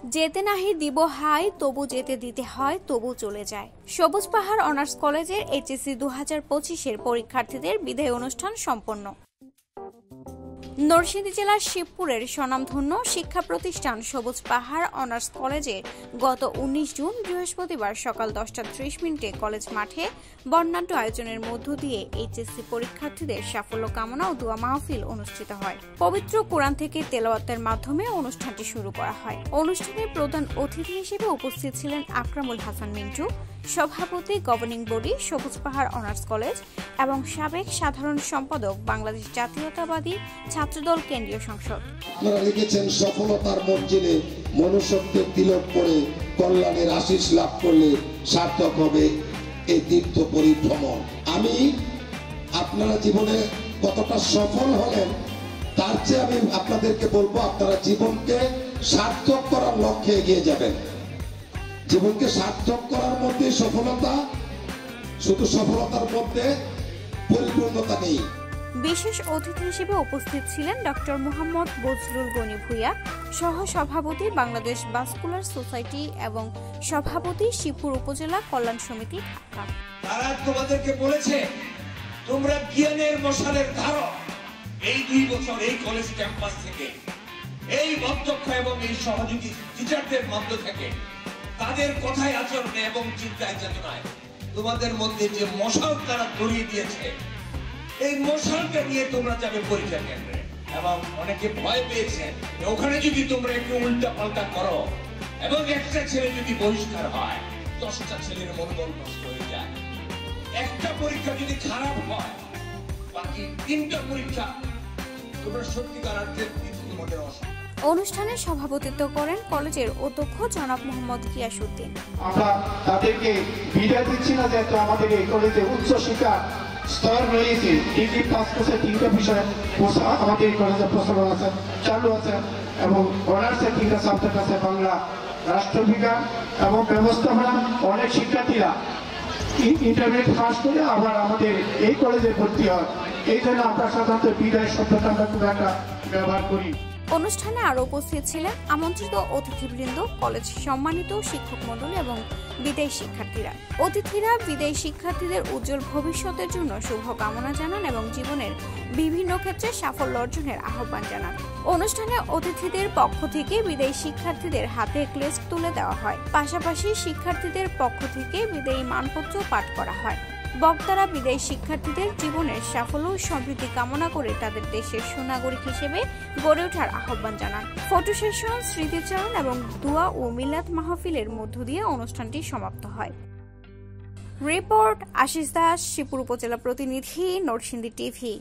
যেতে নাহি দিব হাই, তবু যেতে দিতে হয়, তবু চলে যায়। সবুজ পাহাড় অনার্স কলেজের এইচএসসি 2025-এর পরীক্ষার্থীদের বিদায় অনুষ্ঠান সম্পন্ন। নরসিংদী জেলার শিবপুরের স্বনামধন্য শিক্ষা প্রতিষ্ঠান সবুজ পাহাড় অনার্স কলেজে গত 19 জুন বৃহস্পতিবার সকাল 10:30 কলেজ মাঠে বর্ণাঢ্য আয়োজনের মধ্য দিয়ে এইচএসসি পরীক্ষার্থীদের সাফল্য কামনা ও দোয়া মাহফিল অনুষ্ঠিত হয়। পবিত্র কোরআন থেকে তেলাওয়াতের মাধ্যমে অনুষ্ঠানটি শুরু করা হয়। অনুষ্ঠানে প্রধান অতিথি হিসেবে উপস্থিত ছিলেন আকরামুল হাসান মিন্টু, সভাপতি গভর্নিং বডি সবুজ পাহাড় অনার্স কলেজ এবং সাবেক সাধারণ সম্পাদক বাংলাদেশ জাতীয়তাবাদী ছাত্রদল কেন্দ্রীয় সংসদ। আপনারা লিখেছেন সফলতার মঞ্জিলে মনুষ্যত্বের তিলক পরে কল্যাণের আশিস লাভ করলে সার্থক হবে এই তীর্থ পরিভ্রমণ। আমি আপনারা জীবনে কতটা সফল হলেন তার চেয়ে আমি আপনাদেরকে বলবো, আপনারা জীবনকে সার্থক করার লক্ষ্যে এগিয়ে যাবেন। জীবনকে সার্থক করার মধ্যে সফলতা, শুধু সফলতার মধ্যে পরিপূর্ণতা নেই। বিশেষ অতিথি হিসেবে উপস্থিত ছিলেন ডক্টর মোহাম্মদ বজলুল গনি ভূঁইয়া, সহ সভাপতি বাংলাদেশ বাসকুলার সোসাইটি এবং সভাপতি শিবপুর উপজেলা কল্যাণ সমিতি ঢাকা। তারা তোমাদেরকে বলেছে তোমরা জ্ঞানের মশালের ধারো। এই 2 বছর এই কলেজ ক্যাম্পাস থেকে এই অধ্যক্ষ এবং এই সহযোগী টিচারদের মধ্য থেকে তাদের কথায়, আচরণে এবং চিন্তায় চেতনায় তোমাদের মধ্যে যে মশাল তারা ধরিয়ে দিয়েছে, এই মশালটা নিয়ে তোমরা যাবে পরীক্ষা কেন্দ্রে। এবং অনেকে ভয় পেয়েছে ওখানে যদি তোমরা একটু উল্টা পাল্টা করো এবং একটা ছেলে যদি বহিষ্কার হয়, 10টা ছেলের মনোবল নষ্ট হয়ে যায়। একটা পরীক্ষা যদি খারাপ হয়, বাকি 3টা পরীক্ষা তোমরা সত্যিকার অর্থে তোমাদের অসুবিধা। অনুষ্ঠানে সভাপতিত্ব করেন কলেজের অধ্যক্ষ জনাব মোহাম্মদ গিয়াসউদ্দিন। আমরা তাদেরকে বিদায় দিচ্ছি না, যেহেতু আমাদের এই কলেজে উচ্চ শিক্ষা স্তর রয়েছে। ডিগ্রি পাস করছে 3টা বিষয়ে আমাদের এই কলেজে প্রচলন আছে, চালু আছে, এবং অনার্সের 3টা সাবজেক্ট আছে, বাংলা, রাষ্ট্রবিজ্ঞান এবং ব্যবস্থাপনা। অনেক শিক্ষার্থীরা ইন্টারমিডিয়েট পাস করে আবার আমাদের এই কলেজে ভর্তি হয়। এই জন্য আমরা সাধারণত বিদায় শব্দটা আমরা খুব একটা ব্যবহার করি। অনুষ্ঠানে আরো উপস্থিত ছিলেন আমন্ত্রিত অতিথিবৃন্দ, কলেজ সম্মানিত শিক্ষক মণ্ডলী এবং বিদায়ী শিক্ষার্থীরা। অতিথিরা বিদায়ী শিক্ষার্থীদের উজ্জ্বল ভবিষ্যতের জন্য শুভকামনা জানান এবং জীবনের বিভিন্ন ক্ষেত্রে সাফল্য অর্জনের আহ্বান জানান। অনুষ্ঠানে অতিথিদের পক্ষ থেকে বিদায়ী শিক্ষার্থীদের হাতে ক্লেস্ট তুলে দেওয়া হয়। পাশাপাশি শিক্ষার্থীদের পক্ষ থেকে বিদায়ী মানপত্র পাঠ করা হয়। বক্তারা বিদায়ী শিক্ষার্থীদের জীবনের সাফল্য ও সমৃদ্ধি কামনা করে তাদের দেশের সুনাগরিক হিসেবে গড়ে ওঠার আহ্বান জানান। ফটো সেশন, স্মৃতিচারণ এবং দোয়া ও মিলাদ মাহফিলের মধ্য দিয়ে অনুষ্ঠানটি সমাপ্ত হয়। রিপোর্ট আশিস দাস, শিবপুর উপজেলা প্রতিনিধি, নরসিংদী টিভি।